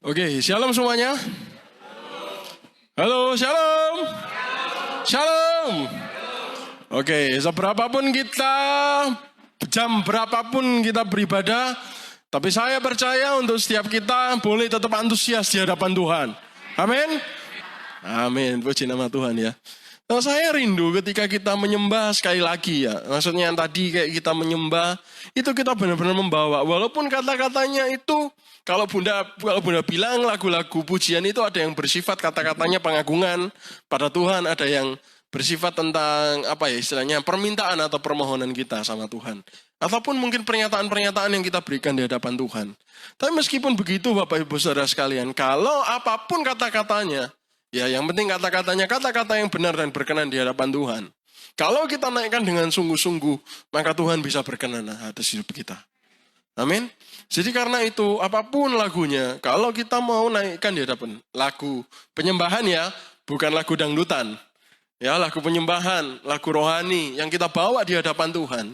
Oke, shalom semuanya. Halo, shalom. Shalom. Oke, seberapapun kita, jam berapapun kita beribadah, tapi saya percaya untuk setiap kita boleh tetap antusias di hadapan Tuhan. Amin. Amin, puji nama Tuhan ya. Nah, saya rindu ketika kita menyembah sekali lagi ya. Maksudnya yang tadi kayak kita menyembah, itu kita benar-benar membawa. Walaupun kata-katanya itu, kalau bunda bilang lagu-lagu pujian itu ada yang bersifat kata-katanya pengagungan pada Tuhan. Ada yang bersifat tentang apa ya istilahnya permintaan atau permohonan kita sama Tuhan. Ataupun mungkin pernyataan-pernyataan yang kita berikan di hadapan Tuhan. Tapi meskipun begitu Bapak Ibu Saudara sekalian, kalau apapun kata-katanya, ya, yang penting kata-katanya kata-kata yang benar dan berkenan di hadapan Tuhan. Kalau kita naikkan dengan sungguh-sungguh, maka Tuhan bisa berkenan atas hidup kita. Amin. Jadi karena itu, apapun lagunya, kalau kita mau naikkan di hadapan lagu penyembahan ya, bukan lagu dangdutan. Ya, lagu penyembahan, lagu rohani yang kita bawa di hadapan Tuhan.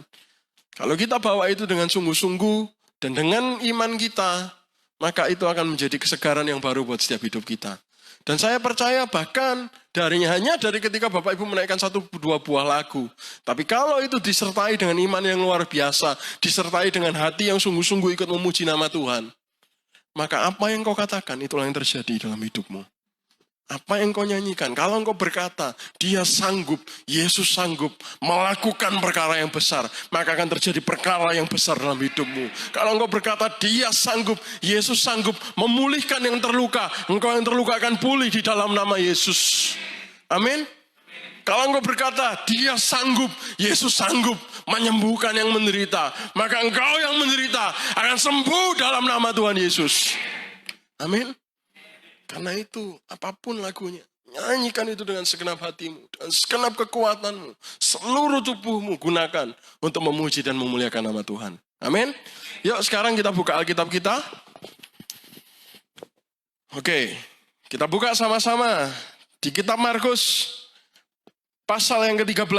Kalau kita bawa itu dengan sungguh-sungguh dan dengan iman kita, maka itu akan menjadi kesegaran yang baru buat setiap hidup kita. Dan saya percaya bahkan hanya dari ketika Bapak Ibu menaikkan 1-2 buah lagu. Tapi kalau itu disertai dengan iman yang luar biasa, disertai dengan hati yang sungguh-sungguh ikut memuji nama Tuhan, maka apa yang kau katakan itulah yang terjadi dalam hidupmu. Apa yang kau nyanyikan, kalau engkau berkata, dia sanggup, Yesus sanggup melakukan perkara yang besar, maka akan terjadi perkara yang besar dalam hidupmu. Kalau engkau berkata, dia sanggup, Yesus sanggup memulihkan yang terluka, engkau yang terluka akan pulih di dalam nama Yesus. Amin. Kalau engkau berkata, dia sanggup, Yesus sanggup menyembuhkan yang menderita, maka engkau yang menderita akan sembuh dalam nama Tuhan Yesus. Amin. Karena itu, apapun lagunya, nyanyikan itu dengan segenap hatimu, dengan segenap kekuatanmu, seluruh tubuhmu gunakan untuk memuji dan memuliakan nama Tuhan. Amin. Yuk sekarang kita buka Alkitab kita. Oke, kita buka sama-sama di kitab Markus, pasal yang ke-13.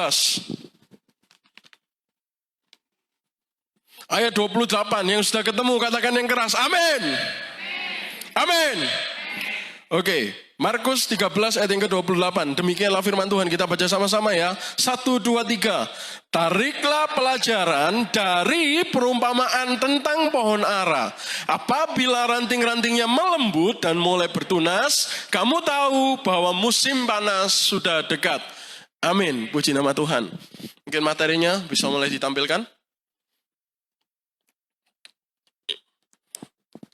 Ayat 28, yang sudah ketemu katakan yang keras, amin. Amin. Oke, Markus 13 ayat yang ke-28. Demikianlah firman Tuhan, kita baca sama-sama ya. 1, 2, 3. Tariklah pelajaran dari perumpamaan tentang pohon ara. Apabila ranting-rantingnya melembut dan mulai bertunas, kamu tahu bahwa musim panas sudah dekat. Amin, puji nama Tuhan. Mungkin materinya bisa mulai ditampilkan.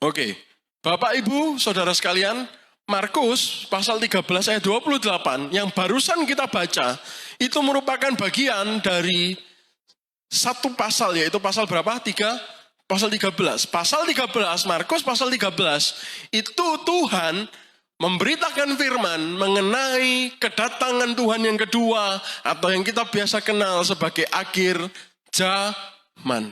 Oke, Bapak Ibu, Saudara sekalian, Markus pasal 13 ayat 28 yang barusan kita baca itu merupakan bagian dari satu pasal, yaitu pasal berapa? Pasal 13. Pasal 13, Markus pasal 13 itu Tuhan memberitakan firman mengenai kedatangan Tuhan yang kedua atau yang kita biasa kenal sebagai akhir zaman.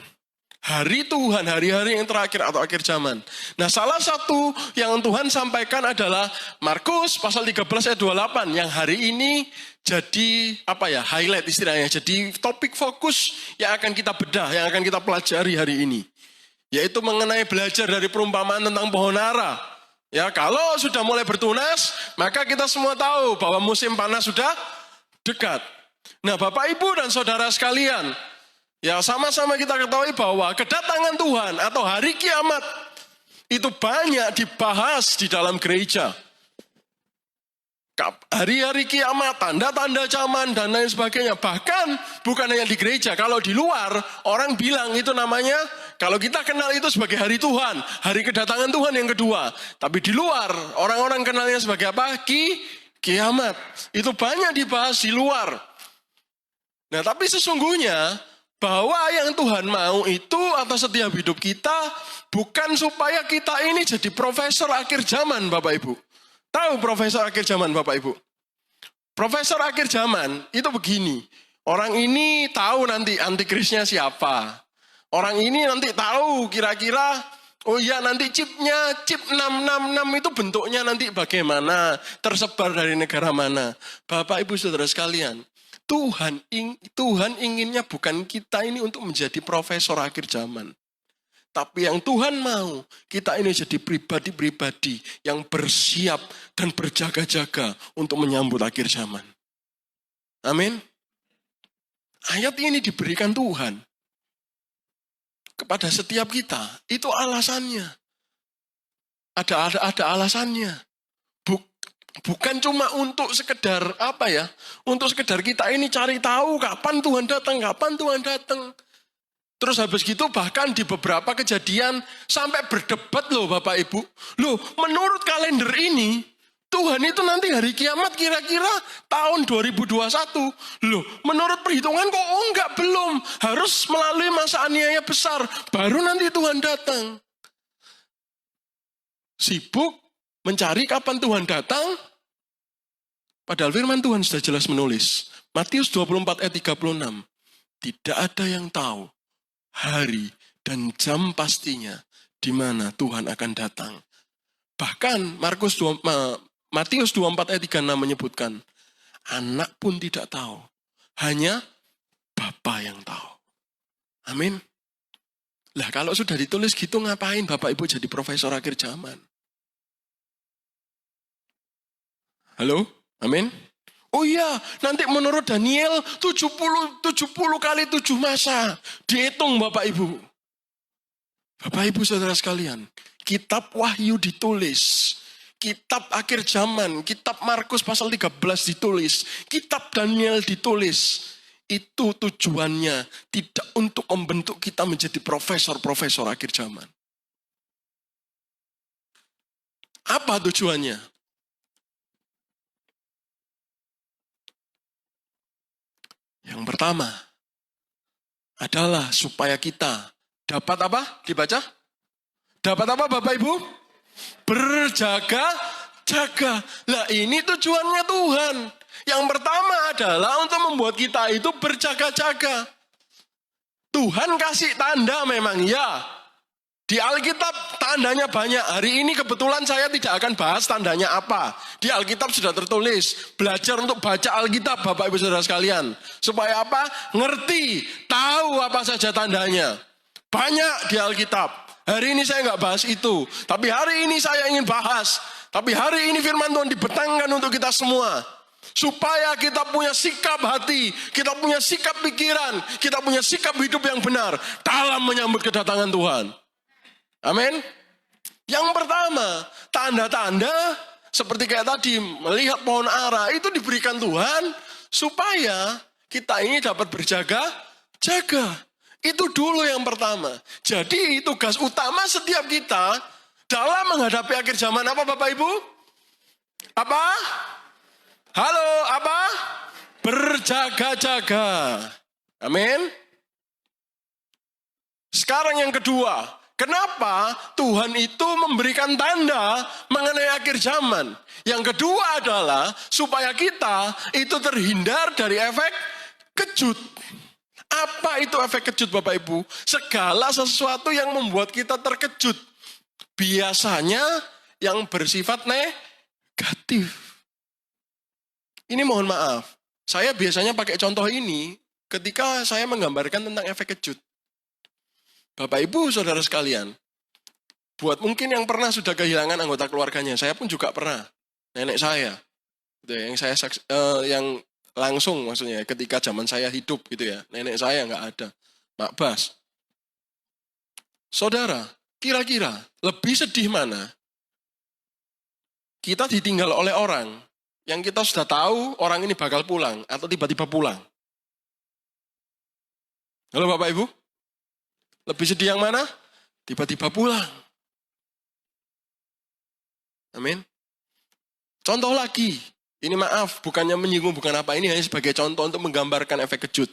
Hari Tuhan, hari-hari yang terakhir atau akhir zaman. Nah, salah satu yang Tuhan sampaikan adalah Markus pasal 13 ayat 28 yang hari ini jadi highlight istilahnya. Jadi topik fokus yang akan kita bedah, yang akan kita pelajari hari ini. Yaitu mengenai belajar dari perumpamaan tentang pohon ara. Ya, kalau sudah mulai bertunas, maka kita semua tahu bahwa musim panas sudah dekat. Nah, Bapak Ibu dan Saudara sekalian, ya, sama-sama kita ketahui bahwa kedatangan Tuhan atau hari kiamat itu banyak dibahas di dalam gereja. Hari-hari kiamat, tanda-tanda zaman, dan lain sebagainya. Bahkan bukan hanya di gereja. Kalau di luar, orang bilang itu namanya, kalau kita kenal itu sebagai hari Tuhan. Hari kedatangan Tuhan yang kedua. Tapi di luar, orang-orang kenalnya sebagai apa? Kiamat. Itu banyak dibahas di luar. Nah, tapi sesungguhnya bahwa yang Tuhan mau itu atas setiap hidup kita bukan supaya kita ini jadi profesor akhir zaman, Bapak Ibu. Tahu profesor akhir zaman, Bapak Ibu? Profesor akhir zaman itu begini. Orang ini tahu nanti antikrisnya siapa. Orang ini nanti tahu kira-kira, oh iya nanti chip 666 itu bentuknya nanti bagaimana, tersebar dari negara mana. Bapak Ibu Saudara sekalian, Tuhan inginnya bukan kita ini untuk menjadi profesor akhir zaman. Tapi yang Tuhan mau, kita ini jadi pribadi-pribadi yang bersiap dan berjaga-jaga untuk menyambut akhir zaman. Amin. Ayat ini diberikan Tuhan kepada setiap kita. Itu alasannya. Ada alasannya. Bukan cuma untuk sekedar untuk sekedar kita ini cari tahu kapan Tuhan datang. Terus habis gitu bahkan di beberapa kejadian sampai berdebat loh Bapak Ibu. Loh, menurut kalender ini Tuhan itu nanti hari kiamat kira-kira tahun 2021. Loh, menurut perhitungan kok enggak, belum. Harus melalui masa aniaya besar baru nanti Tuhan datang. Sibuk mencari kapan Tuhan datang. Padahal firman Tuhan sudah jelas menulis. Matius 24 ayat 36. Tidak ada yang tahu hari dan jam pastinya di mana Tuhan akan datang. Bahkan Matius 24 ayat 36 menyebutkan, anak pun tidak tahu, hanya Bapa yang tahu. Amin. Lah kalau sudah ditulis gitu ngapain Bapak Ibu jadi profesor akhir zaman? Halo? Amin. Oh iya, nanti menurut Daniel 70 kali 7 masa. Dihitung Bapak Ibu. Bapak Ibu saudara sekalian, kitab Wahyu ditulis. Kitab akhir zaman, kitab Markus pasal 13 ditulis. Kitab Daniel ditulis. Itu tujuannya tidak untuk membentuk kita menjadi profesor-profesor akhir zaman. Apa tujuannya? Yang pertama adalah supaya kita dapat apa? Dibaca? Dapat apa Bapak Ibu? Berjaga-jaga. Lah ini tujuannya Tuhan. Yang pertama adalah untuk membuat kita itu berjaga-jaga. Tuhan kasih tanda memang ya. Di Alkitab tandanya banyak. Hari ini kebetulan saya tidak akan bahas tandanya apa. Di Alkitab sudah tertulis. Belajar untuk baca Alkitab Bapak Ibu Saudara sekalian. Supaya apa? Ngerti, tahu apa saja tandanya. Banyak di Alkitab. Hari ini saya nggak bahas itu. Tapi hari ini saya ingin bahas. Tapi hari ini firman Tuhan dibentangkan untuk kita semua. Supaya kita punya sikap hati, kita punya sikap pikiran, kita punya sikap hidup yang benar dalam menyambut kedatangan Tuhan. Amin. Yang pertama, tanda-tanda seperti kayak tadi melihat pohon ara itu diberikan Tuhan supaya kita ini dapat berjaga-jaga. Itu dulu yang pertama. Jadi tugas utama setiap kita dalam menghadapi akhir zaman apa Bapak Ibu? Apa? Halo, apa? Berjaga-jaga. Amin. Sekarang yang kedua. Kenapa Tuhan itu memberikan tanda mengenai akhir zaman? Yang kedua adalah supaya kita itu terhindar dari efek kejut. Apa itu efek kejut Bapak Ibu? Segala sesuatu yang membuat kita terkejut. Biasanya yang bersifat negatif. Ini mohon maaf. Saya biasanya pakai contoh ini ketika saya menggambarkan tentang efek kejut. Bapak Ibu Saudara sekalian, buat mungkin yang pernah sudah kehilangan anggota keluarganya, saya pun juga pernah. Nenek saya, yang langsung maksudnya ketika zaman saya hidup gitu ya, nenek saya nggak ada, Mak Bas. Saudara, kira-kira lebih sedih mana? Kita ditinggal oleh orang yang kita sudah tahu orang ini bakal pulang atau tiba-tiba pulang. Halo Bapak Ibu? Lebih sedih yang mana? Tiba-tiba pulang. Amin. Contoh lagi. Ini maaf, bukannya menyinggung, bukan apa. Ini hanya sebagai contoh untuk menggambarkan efek kejut.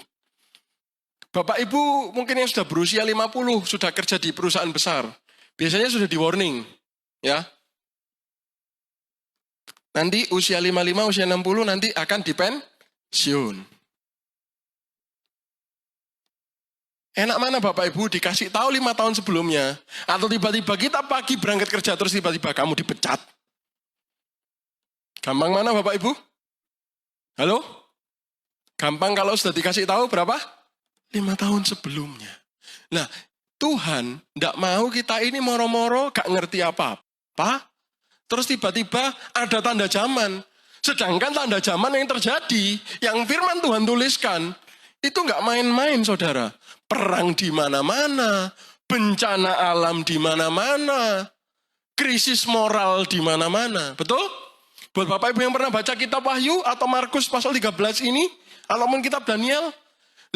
Bapak Ibu mungkin yang sudah berusia 50, sudah kerja di perusahaan besar. Biasanya sudah di warning. Ya. Nanti usia 55, usia 60 nanti akan dipensiun. Enak mana Bapak Ibu dikasih tahu 5 tahun sebelumnya. Atau tiba-tiba kita pagi berangkat kerja terus tiba-tiba kamu dipecat. Gampang mana Bapak Ibu? Halo? Gampang kalau sudah dikasih tahu berapa? 5 tahun sebelumnya. Nah, Tuhan tidak mau kita ini moro-moro gak ngerti apa-apa. Terus tiba-tiba ada tanda zaman. Sedangkan tanda zaman yang terjadi, yang firman Tuhan tuliskan, itu nggak main-main saudara. Perang di mana-mana, bencana alam di mana-mana, krisis moral di mana-mana. Betul? Buat Bapak Ibu yang pernah baca kitab Wahyu atau Markus pasal 13 ini, ataupun kitab Daniel,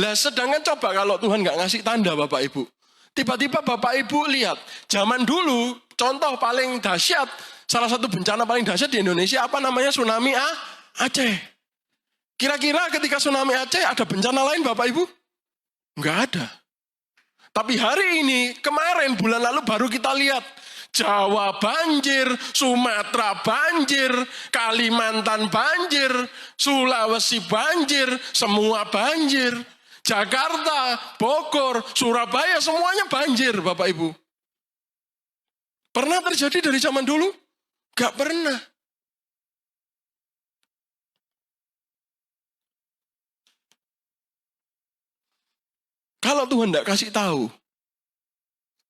lah sedangkan coba kalau Tuhan nggak ngasih tanda Bapak Ibu. Tiba-tiba Bapak Ibu lihat, zaman dulu contoh paling dahsyat, salah satu bencana paling dahsyat di Indonesia apa namanya? Tsunami Aceh. Kira-kira ketika tsunami Aceh ada bencana lain Bapak Ibu? Enggak ada. Tapi hari ini, kemarin bulan lalu baru kita lihat Jawa banjir, Sumatera banjir, Kalimantan banjir, Sulawesi banjir, semua banjir. Jakarta, Bogor, Surabaya semuanya banjir Bapak Ibu. Pernah terjadi dari zaman dulu? Gak pernah. Kalau Tuhan tidak kasih tahu,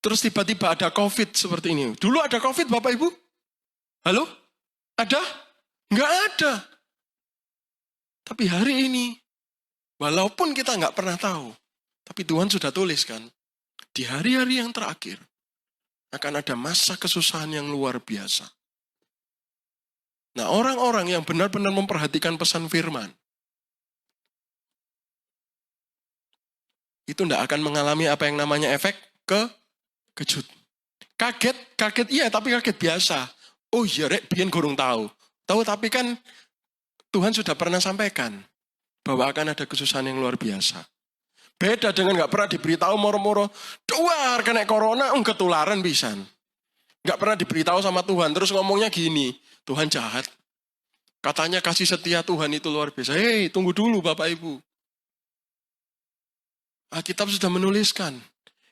terus tiba-tiba ada COVID seperti ini. Dulu ada COVID Bapak Ibu? Halo? Ada? Nggak ada. Tapi hari ini, walaupun kita nggak pernah tahu, tapi Tuhan sudah tuliskan, di hari-hari yang terakhir, akan ada masa kesusahan yang luar biasa. Nah, orang-orang yang benar-benar memperhatikan pesan firman, itu tidak akan mengalami apa yang namanya efek kejut. Kaget iya, tapi kaget biasa. Oh iya, rek, biyen gorong tahu. Tahu tapi kan Tuhan sudah pernah sampaikan bahwa akan ada kesusahan yang luar biasa. Beda dengan nggak pernah diberitahu moro-moro, duar kena corona, ketularan pisan. Nggak pernah diberitahu sama Tuhan, terus ngomongnya gini, Tuhan jahat. Katanya kasih setia Tuhan itu luar biasa. Hei, tunggu dulu Bapak Ibu. Alkitab sudah menuliskan,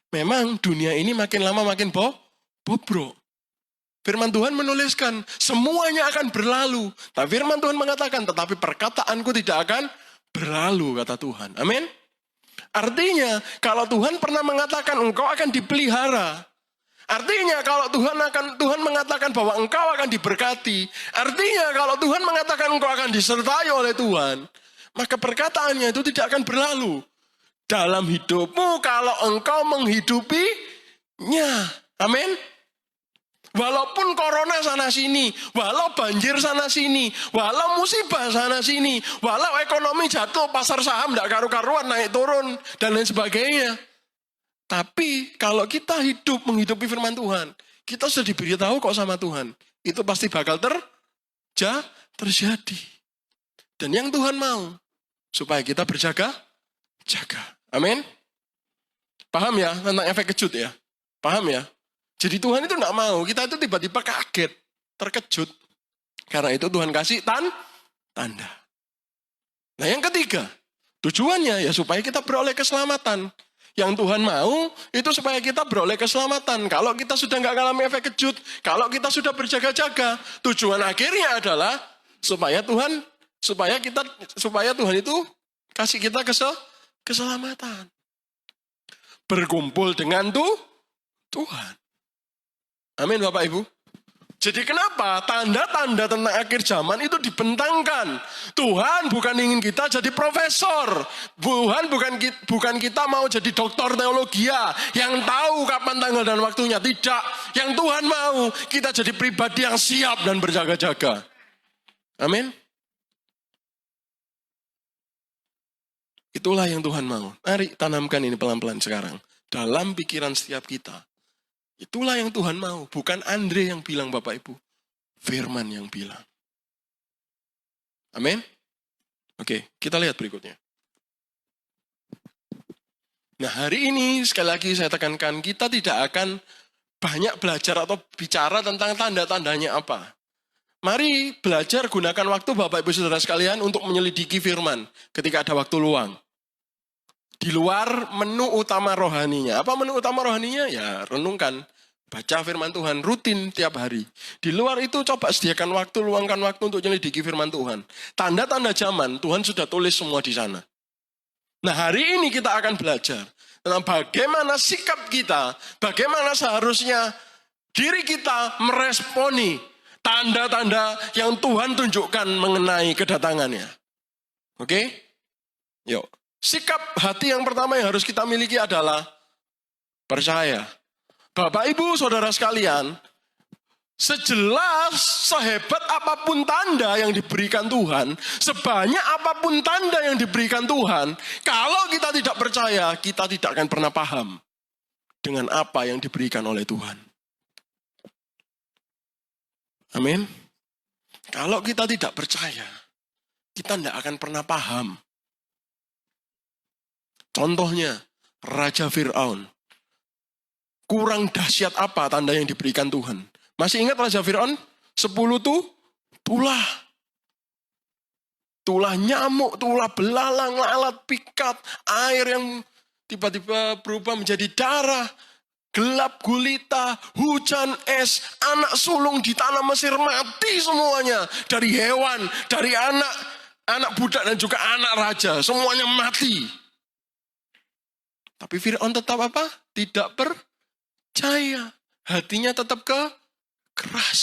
memang dunia ini makin lama makin bobrok. Firman Tuhan menuliskan, semuanya akan berlalu. Tapi firman Tuhan mengatakan, tetapi perkataanku tidak akan berlalu, kata Tuhan. Amin. Artinya, kalau Tuhan pernah mengatakan engkau akan dipelihara. Artinya, kalau Tuhan mengatakan bahwa engkau akan diberkati. Artinya, kalau Tuhan mengatakan engkau akan disertai oleh Tuhan, maka perkataannya itu tidak akan berlalu dalam hidupmu kalau engkau menghidupinya. Amin. Walaupun corona sana sini, walau banjir sana sini, walau musibah sana sini, walau ekonomi jatuh, pasar saham tidak karu-karuan, naik turun, dan lain sebagainya. Tapi kalau kita menghidupi firman Tuhan, kita sudah diberitahu kok sama Tuhan, itu pasti bakal terjadi. Dan yang Tuhan mau, supaya kita jaga. Amin. Paham ya tentang efek kejut ya? Paham ya? Jadi Tuhan itu tidak mau, kita itu tiba-tiba kaget, terkejut. Karena itu Tuhan kasih tanda. Nah yang ketiga, tujuannya ya supaya kita beroleh keselamatan. Yang Tuhan mau itu supaya kita beroleh keselamatan. Kalau kita sudah nggak mengalami efek kejut, kalau kita sudah berjaga-jaga, tujuan akhirnya adalah supaya Tuhan itu kasih kita keselamatan. Berkumpul dengan Tuhan. Amin Bapak Ibu. Jadi kenapa tanda-tanda tentang akhir zaman itu dibentangkan? Tuhan bukan ingin kita jadi profesor. Tuhan bukan kita mau jadi doktor teologi yang tahu kapan tanggal dan waktunya. Tidak. Yang Tuhan mau kita jadi pribadi yang siap dan berjaga-jaga. Amin. Itulah yang Tuhan mau. Mari tanamkan ini pelan-pelan sekarang. Dalam pikiran setiap kita. Itulah yang Tuhan mau. Bukan Andre yang bilang Bapak Ibu. Firman yang bilang. Amin. Oke, kita lihat berikutnya. Nah hari ini sekali lagi saya tekankan. Kita tidak akan banyak belajar atau bicara tentang tanda-tandanya apa. Mari belajar gunakan waktu Bapak Ibu Saudara sekalian untuk menyelidiki firman ketika ada waktu luang. Di luar menu utama rohaninya. Apa menu utama rohaninya? Ya renungkan, baca firman Tuhan rutin tiap hari. Di luar itu coba sediakan waktu, luangkan waktu untuk menyelidiki firman Tuhan. Tanda-tanda zaman Tuhan sudah tulis semua di sana. Nah hari ini kita akan belajar tentang bagaimana sikap kita, bagaimana seharusnya diri kita meresponi tanda-tanda yang Tuhan tunjukkan mengenai kedatangannya. Oke? Yuk. Sikap hati yang pertama yang harus kita miliki adalah percaya. Bapak, Ibu, Saudara sekalian, sejelas, sehebat apapun tanda yang diberikan Tuhan, sebanyak apapun tanda yang diberikan Tuhan, kalau kita tidak percaya, kita tidak akan pernah paham dengan apa yang diberikan oleh Tuhan. Amin. Kalau kita tidak percaya, kita tidak akan pernah paham. Contohnya, Raja Fir'aun. Kurang dahsyat apa tanda yang diberikan Tuhan? Masih ingat Raja Fir'aun? 10 tulah. Tulah nyamuk, tulah belalang, lalat, pikat, air yang tiba-tiba berubah menjadi darah, gelap gulita, hujan es, anak sulung di tanah Mesir mati semuanya. Dari hewan, dari anak budak dan juga anak raja, semuanya mati. Tapi Fir'aun tetap apa? Tidak percaya. Hatinya tetap keras.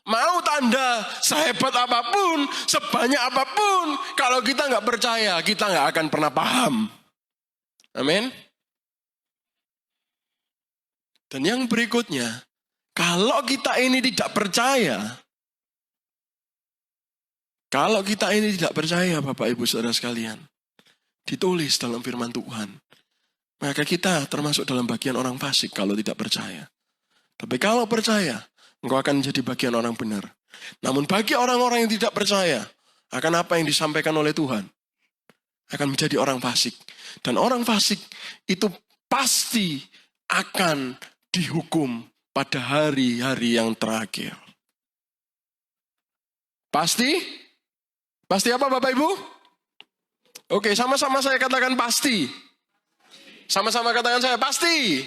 Mau tanda sehebat apapun, sebanyak apapun, kalau kita nggak percaya, kita nggak akan pernah paham. Amin. Dan yang berikutnya, kalau kita ini tidak percaya, Bapak Ibu Saudara sekalian, ditulis dalam firman Tuhan, maka kita termasuk dalam bagian orang fasik kalau tidak percaya. Tapi kalau percaya, engkau akan menjadi bagian orang benar. Namun bagi orang-orang yang tidak percaya akan apa yang disampaikan oleh Tuhan, akan menjadi orang fasik. Dan orang fasik itu pasti akan dihukum pada hari-hari yang terakhir. Pasti? Pasti apa Bapak Ibu? Oke, sama-sama saya katakan pasti. Sama-sama katakan saya pasti.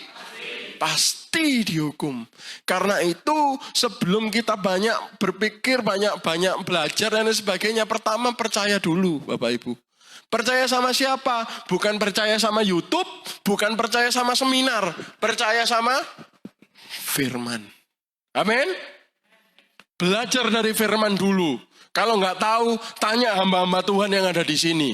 Pasti dihukum. Karena itu sebelum kita banyak berpikir, banyak belajar dan sebagainya, pertama percaya dulu Bapak Ibu. Percaya sama siapa? Bukan percaya sama YouTube, bukan percaya sama seminar. Percaya sama firman. Amin. Belajar dari firman dulu. Kalau nggak tahu, tanya hamba-hamba Tuhan yang ada di sini.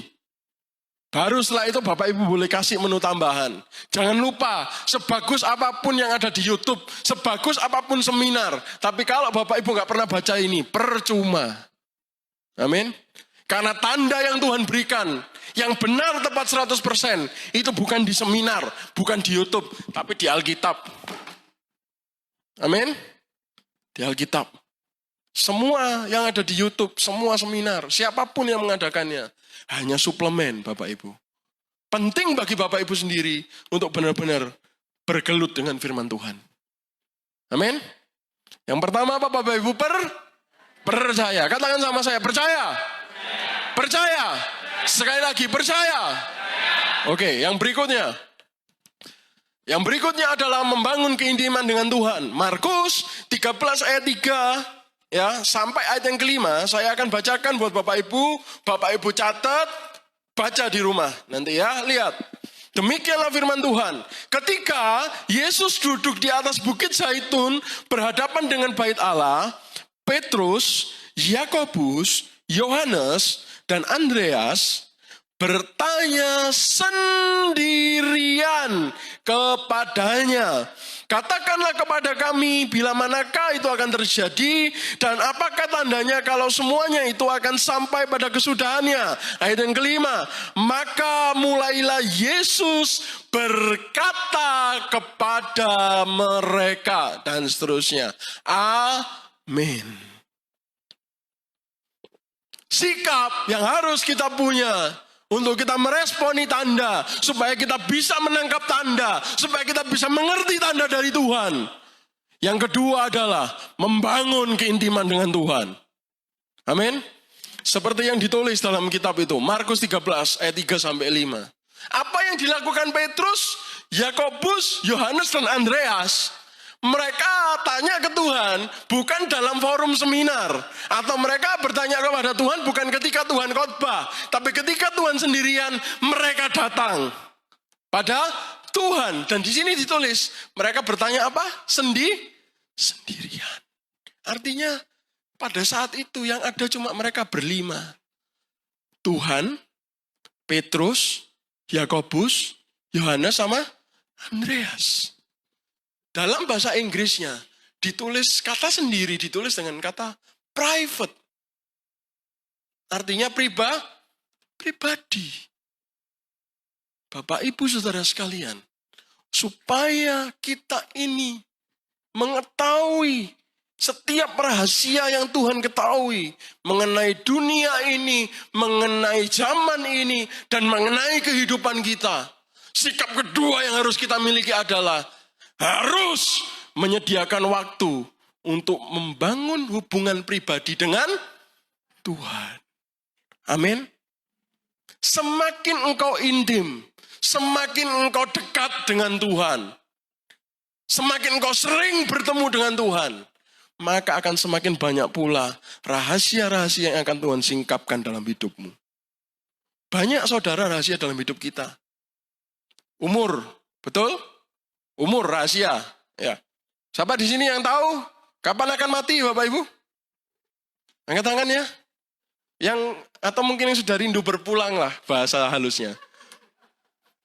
Baru setelah itu Bapak Ibu boleh kasih menu tambahan. Jangan lupa, sebagus apapun yang ada di YouTube, sebagus apapun seminar, tapi kalau Bapak Ibu nggak pernah baca ini, percuma. Amin. Karena tanda yang Tuhan berikan, yang benar tepat 100%, itu bukan di seminar, bukan di YouTube, tapi di Alkitab. Amin. Di Alkitab. Semua yang ada di YouTube, semua seminar, siapapun yang mengadakannya, hanya suplemen Bapak Ibu. Penting bagi Bapak Ibu sendiri untuk benar-benar bergelut dengan firman Tuhan. Amin. Yang pertama apa Bapak Ibu? Percaya. Katakan sama saya, percaya. Percaya. Sekali lagi, percaya. Oke, yang berikutnya. Yang berikutnya adalah membangun keintiman dengan Tuhan. Markus 13 ayat 3. Ya, sampai ayat yang kelima, saya akan bacakan buat Bapak Ibu catat, baca di rumah. Nanti ya, lihat. Demikianlah firman Tuhan. Ketika Yesus duduk di atas bukit Zaitun, berhadapan dengan bait Allah, Petrus, Yakobus, Yohanes, dan Andreas bertanya sendirian kepadanya. Katakanlah kepada kami bila manakah itu akan terjadi dan apakah tandanya kalau semuanya itu akan sampai pada kesudahannya. Ayat yang kelima, maka mulailah Yesus berkata kepada mereka dan seterusnya. Amin. Sikap yang harus kita punya untuk kita meresponi tanda, supaya kita bisa menangkap tanda, supaya kita bisa mengerti tanda dari Tuhan. Yang kedua adalah membangun keintiman dengan Tuhan. Amin. Seperti yang ditulis dalam kitab itu, Markus 13 ayat 3-5. Apa yang dilakukan Petrus, Yakobus, Yohanes, dan Andreas? Mereka tanya ke Tuhan bukan dalam forum seminar. Atau mereka bertanya kepada Tuhan bukan ketika Tuhan khotbah. Tapi ketika Tuhan sendirian, mereka datang pada Tuhan. Dan di sini ditulis, mereka bertanya apa? Sendirian. Artinya pada saat itu yang ada cuma mereka berlima. Tuhan, Petrus, Yakobus, Yohanes sama Andreas. Dalam bahasa Inggrisnya ditulis kata sendiri, ditulis dengan kata private. Artinya pribadi. Bapak, Ibu, Saudara sekalian, supaya kita ini mengetahui setiap rahasia yang Tuhan ketahui mengenai dunia ini, mengenai zaman ini, dan mengenai kehidupan kita. Sikap kedua yang harus kita miliki adalah harus menyediakan waktu untuk membangun hubungan pribadi dengan Tuhan. Amin. Semakin engkau intim, semakin engkau dekat dengan Tuhan, semakin engkau sering bertemu dengan Tuhan, maka akan semakin banyak pula rahasia-rahasia yang akan Tuhan singkapkan dalam hidupmu. Banyak saudara rahasia dalam hidup kita. Umur, betul? Umur rahasia. Ya. Siapa di sini yang tahu kapan akan mati, Bapak Ibu? Angkat tangan ya. Yang atau mungkin yang sudah rindu berpulang lah bahasa halusnya.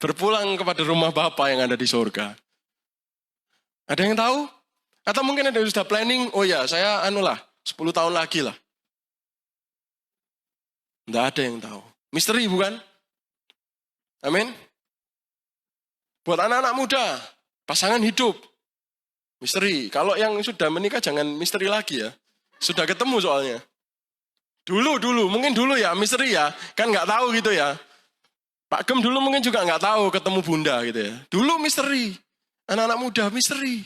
Berpulang kepada rumah Bapa yang ada di surga. Ada yang tahu? Atau mungkin ada yang sudah planning, oh ya saya 10 tahun lagi lah. Tidak ada yang tahu. Misteri bukan? Amin. Buat anak-anak muda, pasangan hidup. Misteri. Kalau yang sudah menikah jangan misteri lagi ya. Sudah ketemu soalnya. Dulu, mungkin dulu ya, misteri ya. Kan nggak tahu gitu ya. Pak Gem dulu mungkin juga nggak tahu ketemu bunda gitu ya. Dulu misteri. Anak-anak muda misteri.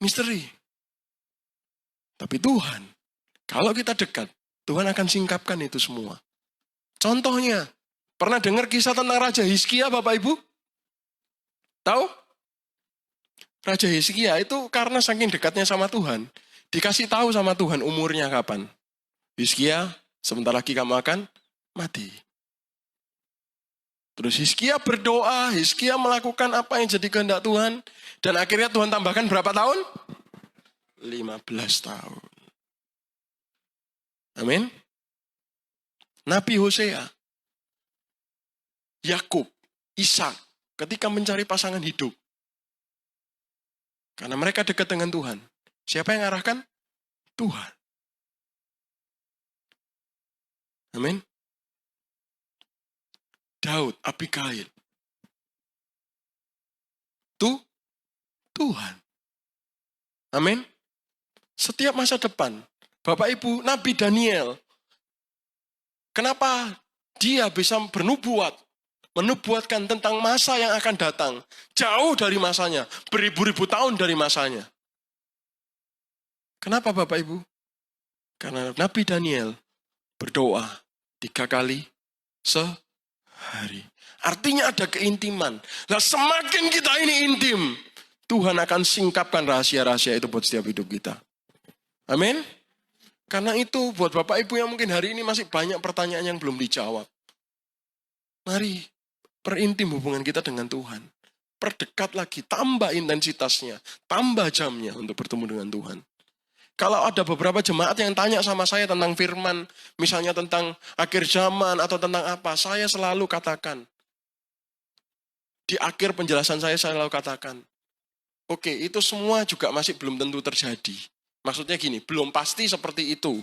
Misteri. Tapi Tuhan, kalau kita dekat, Tuhan akan singkapkan itu semua. Contohnya, pernah dengar kisah tentang Raja Hizkia, Bapak Ibu? Tahu? Raja Hizkia itu karena saking dekatnya sama Tuhan, dikasih tahu sama Tuhan umurnya kapan. Hizkia, sebentar lagi kamu akan mati. Terus Hizkia berdoa, Hizkia melakukan apa yang jadi kehendak Tuhan. Dan akhirnya Tuhan tambahkan berapa tahun? 15 tahun. Amin. Nabi Hosea, Yakub, Ishak, ketika mencari pasangan hidup. Karena mereka dekat dengan Tuhan. Siapa yang arahkan? Tuhan. Amin. Daud, Abigail. Tuhan. Amin. Setiap masa depan. Bapak Ibu, Nabi Daniel. Kenapa dia bisa bernubuat? Menubuatkan tentang masa yang akan datang. Jauh dari masanya. Beribu-ribu tahun dari masanya. Kenapa Bapak Ibu? Karena Nabi Daniel berdoa 3 kali sehari. Artinya ada keintiman. Nah, semakin kita ini intim, Tuhan akan singkapkan rahasia-rahasia itu buat setiap hidup kita. Amin. Karena itu buat Bapak Ibu yang mungkin hari ini masih banyak pertanyaan yang belum dijawab. Mari perintim hubungan kita dengan Tuhan. Perdekat lagi, tambah intensitasnya, tambah jamnya untuk bertemu dengan Tuhan. Kalau ada beberapa jemaat yang tanya sama saya tentang firman, misalnya tentang akhir zaman atau tentang apa, saya selalu katakan, di akhir penjelasan saya selalu katakan, oke, itu semua juga masih belum tentu terjadi. Maksudnya gini, belum pasti seperti itu.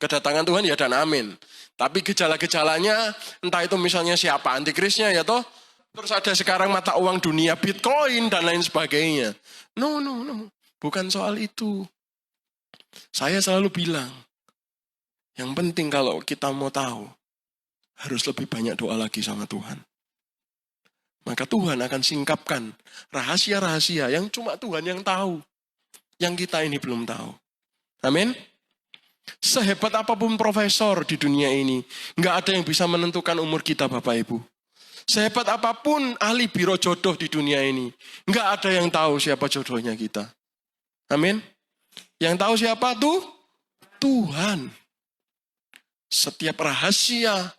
Kedatangan Tuhan ya dan amin. Tapi gejala-gejalanya, entah itu misalnya siapa antikrisnya ya toh, terus ada sekarang mata uang dunia, Bitcoin dan lain sebagainya. No, bukan soal itu. Saya selalu bilang, yang penting kalau kita mau tahu, harus lebih banyak doa lagi sama Tuhan. Maka Tuhan akan singkapkan rahasia-rahasia yang cuma Tuhan yang tahu. Yang kita ini belum tahu. Amin. Sehebat apapun profesor di dunia ini, nggak ada yang bisa menentukan umur kita Bapak Ibu. Sehebat apapun ahli biro jodoh di dunia ini, nggak ada yang tahu siapa jodohnya kita. Amin. Yang tahu siapa tuh? Tuhan. Setiap rahasia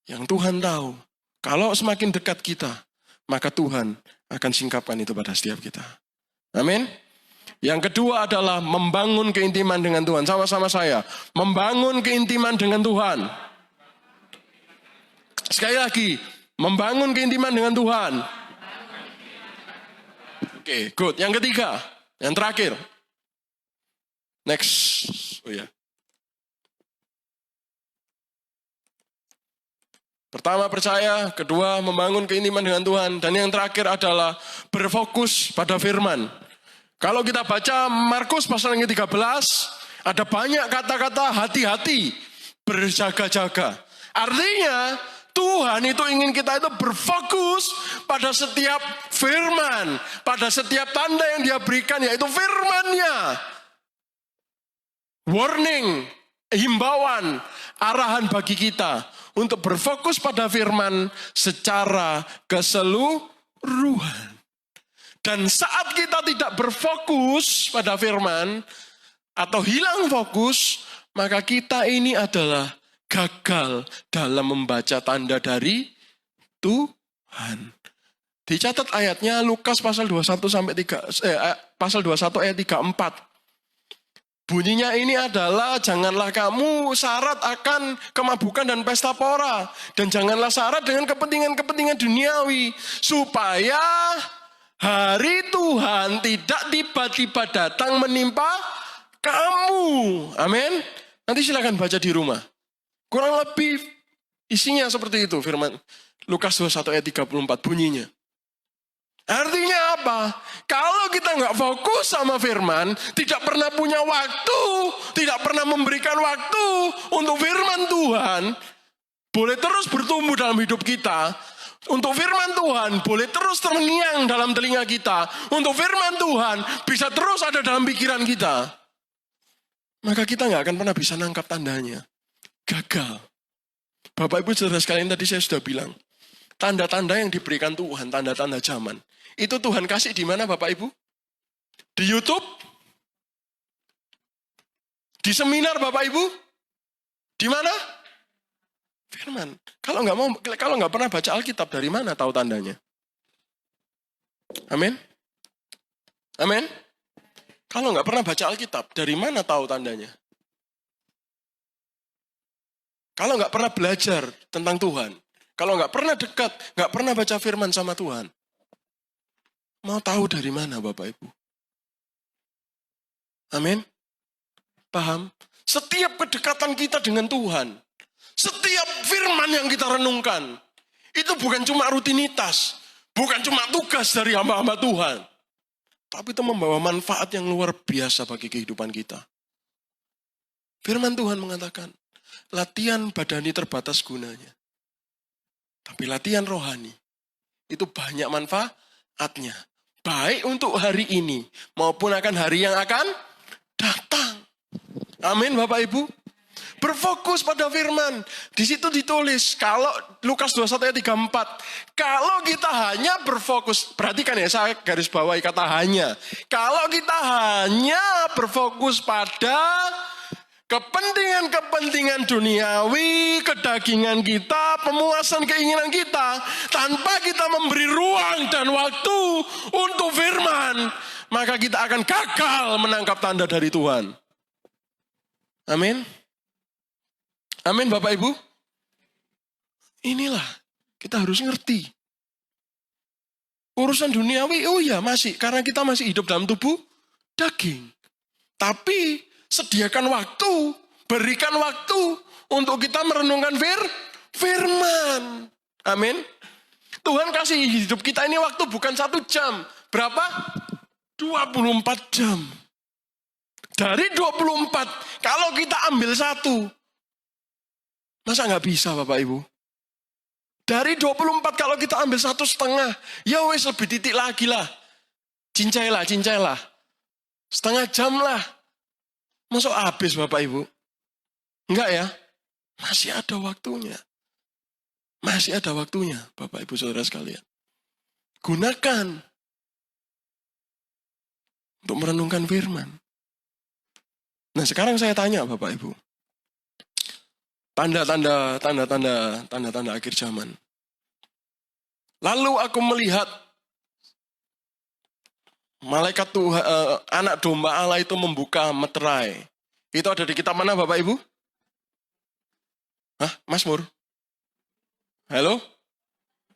yang Tuhan tahu, kalau semakin dekat kita, maka Tuhan akan singkapkan itu pada setiap kita. Amin. Yang kedua adalah membangun keintiman dengan Tuhan. Sama-sama saya. Membangun keintiman dengan Tuhan. Sekali lagi. Membangun keintiman dengan Tuhan. Oke, good. Yang ketiga. Yang terakhir. Next. Oh ya. Pertama percaya, kedua membangun keintiman dengan Tuhan. Dan yang terakhir adalah berfokus pada firman. Kalau kita baca Markus pasal yang ke-13, ada banyak kata-kata hati-hati, berjaga-jaga. Artinya, Tuhan itu ingin kita itu berfokus pada setiap firman, pada setiap tanda yang Dia berikan, yaitu firman-Nya. Warning, himbauan, arahan bagi kita untuk berfokus pada firman secara keseluruhan. Dan saat kita tidak berfokus pada firman atau hilang fokus, maka kita ini adalah gagal dalam membaca tanda dari Tuhan. Dicatat ayatnya Lukas pasal 21 pasal 21 ayat 34. Bunyinya ini adalah janganlah kamu syarat akan kemabukan dan pesta pora, dan janganlah syarat dengan kepentingan-kepentingan duniawi, supaya hari Tuhan tidak tiba-tiba datang menimpa kamu. Amin. Nanti silakan baca di rumah. Kurang lebih isinya seperti itu firman Lukas 21 ayat 34 bunyinya. Artinya apa? Kalau kita nggak fokus sama firman, tidak pernah punya waktu, tidak pernah memberikan waktu untuk firman Tuhan, boleh terus bertumbuh dalam hidup kita. Untuk firman Tuhan boleh terus terngiang dalam telinga kita. Untuk firman Tuhan bisa terus ada dalam pikiran kita. Maka kita nggak akan pernah bisa nangkap tandanya. Gagal. Bapak Ibu saudara sekalian, tadi saya sudah bilang. Tanda-tanda yang diberikan Tuhan, tanda-tanda zaman. Itu Tuhan kasih di mana Bapak Ibu? Di YouTube? Di seminar Bapak Ibu? Di mana? Firman. Kalau nggak pernah baca Alkitab, dari mana tahu tandanya? Amin. Amin. Kalau nggak pernah baca Alkitab, dari mana tahu tandanya? Kalau nggak pernah belajar tentang Tuhan, kalau nggak pernah dekat, nggak pernah baca firman sama Tuhan, mau tahu dari mana Bapak Ibu? Amin. Paham? Setiap kedekatan kita dengan Tuhan, setiap firman yang kita renungkan, itu bukan cuma rutinitas, bukan cuma tugas dari hamba-hamba Tuhan, tapi itu membawa manfaat yang luar biasa bagi kehidupan kita. Firman Tuhan mengatakan, latihan badani terbatas gunanya. Tapi latihan rohani, itu banyak manfaatnya. Baik untuk hari ini, maupun akan hari yang akan datang. Amin Bapak Ibu. Berfokus pada firman. Di situ ditulis, kalau Lukas 21 ayat 34, kalau kita hanya berfokus, perhatikan ya, saya garis bawahi kata hanya. Kalau kita hanya berfokus pada kepentingan-kepentingan duniawi, kedagingan kita, pemuasan keinginan kita, tanpa kita memberi ruang dan waktu untuk firman, maka kita akan gagal menangkap tanda dari Tuhan. Amin. Amin Bapak Ibu. Inilah kita harus ngerti. Urusan duniawi, oh ya masih, karena kita masih hidup dalam tubuh daging. Tapi sediakan waktu, berikan waktu untuk kita merenungkan firman. Amin. Tuhan kasih hidup kita ini waktu bukan 1 jam. Berapa? 24 jam. Dari 24, kalau kita ambil 1, masa nggak bisa Bapak Ibu? Dari 24 kalau kita ambil 1,5, ya wes lebih titik lagi lah. Cincailah. Setengah jam lah. Masuk habis Bapak Ibu? Enggak ya? Masih ada waktunya. Masih ada waktunya, Bapak Ibu Saudara sekalian. Gunakan untuk merenungkan firman. Nah, sekarang saya tanya Bapak Ibu. Tanda-tanda akhir zaman. Lalu aku melihat malaikat Tuhan, anak domba Allah itu membuka meterai. Itu ada di kitab mana Bapak Ibu? Hah, Mazmur? Halo?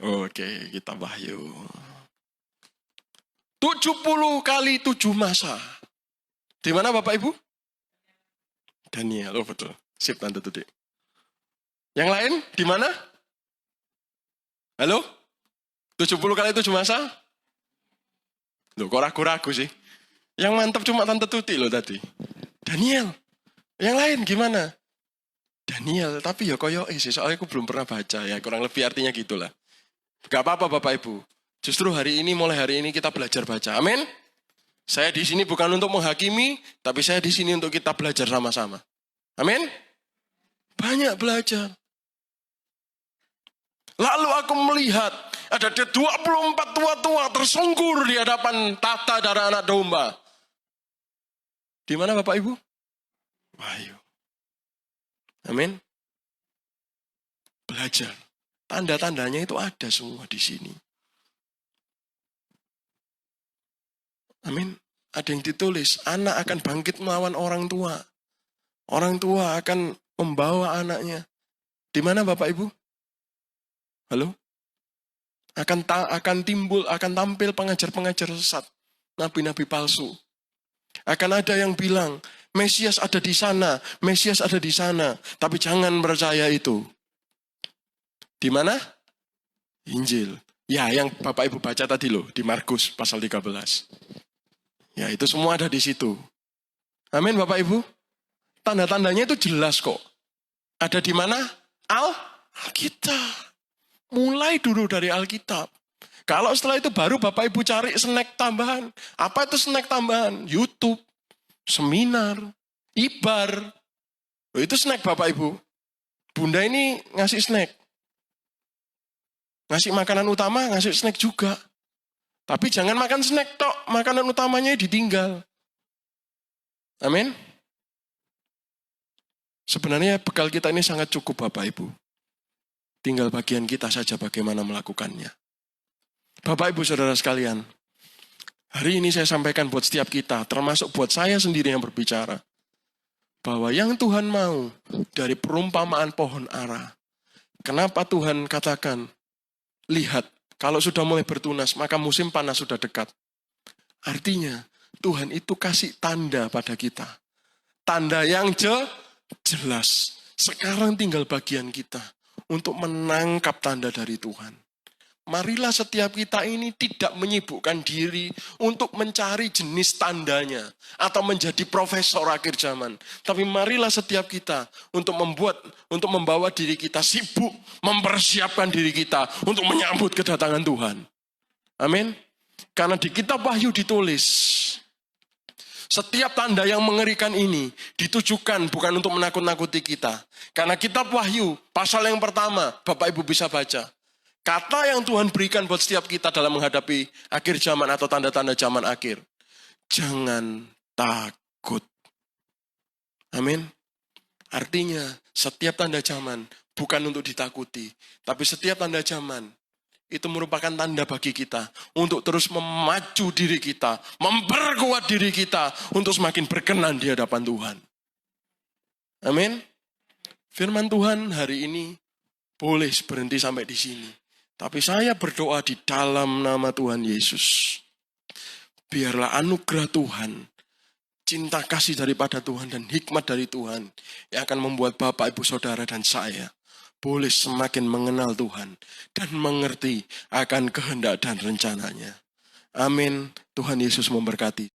Oke, kitab Wahyu. 70 kali 7 masa. Di mana Bapak Ibu? Daniel, oh betul. Sip, Tante Tudik. Yang lain di mana? Halo? 70 kali 7 masa? Loh, kok ragu-ragu sih? Yang mantap cuma Tante Tuti loh tadi. Daniel. Yang lain gimana? Daniel, tapi ya koyo sih, soalnya aku belum pernah baca ya, kurang lebih artinya gitulah. Gak apa-apa Bapak Ibu. Justru mulai hari ini kita belajar baca. Amin. Saya di sini bukan untuk menghakimi, tapi saya di sini untuk kita belajar sama-sama. Amin. Banyak belajar. Lalu aku melihat ada 24 tua-tua tersungkur di hadapan tahta darah anak domba. Di mana Bapak Ibu? Wahyu. Amin. Belajar. Tanda-tandanya itu ada semua di sini. Amin. Ada yang ditulis, anak akan bangkit melawan orang tua. Orang tua akan membawa anaknya. Di mana Bapak Ibu? Halo? Akan tampil pengajar-pengajar sesat. Nabi-nabi palsu. Akan ada yang bilang, Mesias ada di sana, Mesias ada di sana. Tapi jangan percaya itu. Di mana? Injil. Ya, yang Bapak Ibu baca tadi loh, di Markus pasal 13. Ya, itu semua ada di situ. Amin Bapak Ibu. Tanda-tandanya itu jelas kok. Ada di mana? Alkitab. Mulai dulu dari Alkitab. Kalau setelah itu baru Bapak Ibu cari snack tambahan. Apa itu snack tambahan? YouTube, seminar, ibar. Itu snack Bapak Ibu. Bunda ini ngasih snack. Ngasih makanan utama, ngasih snack juga. Tapi jangan makan snack tok, makanan utamanya ditinggal. Amin. Sebenarnya bekal kita ini sangat cukup Bapak Ibu. Tinggal bagian kita saja bagaimana melakukannya. Bapak Ibu Saudara sekalian, hari ini saya sampaikan buat setiap kita, termasuk buat saya sendiri yang berbicara, bahwa yang Tuhan mau dari perumpamaan pohon ara. Kenapa Tuhan katakan, lihat, kalau sudah mulai bertunas, maka musim panas sudah dekat. Artinya, Tuhan itu kasih tanda pada kita. Tanda yang jelas. Sekarang tinggal bagian kita untuk menangkap tanda dari Tuhan. Marilah setiap kita ini tidak menyibukkan diri untuk mencari jenis tandanya atau menjadi profesor akhir zaman. Tapi marilah setiap kita untuk membawa diri kita sibuk, mempersiapkan diri kita untuk menyambut kedatangan Tuhan. Amin. Karena di kitab Wahyu ditulis, setiap tanda yang mengerikan ini ditujukan bukan untuk menakut-nakuti kita. Karena kitab Wahyu, pasal yang pertama, Bapak Ibu bisa baca. Kata yang Tuhan berikan buat setiap kita dalam menghadapi akhir zaman atau tanda-tanda zaman akhir. Jangan takut. Amin. Artinya, setiap tanda zaman bukan untuk ditakuti. Tapi setiap tanda zaman itu merupakan tanda bagi kita untuk terus memacu diri kita, memperkuat diri kita untuk semakin berkenan di hadapan Tuhan. Amin. Firman Tuhan hari ini boleh berhenti sampai di sini. Tapi saya berdoa di dalam nama Tuhan Yesus. Biarlah anugerah Tuhan, cinta kasih daripada Tuhan dan hikmat dari Tuhan yang akan membuat Bapak, Ibu, Saudara dan saya boleh semakin mengenal Tuhan dan mengerti akan kehendak dan rencananya. Amin. Tuhan Yesus memberkati.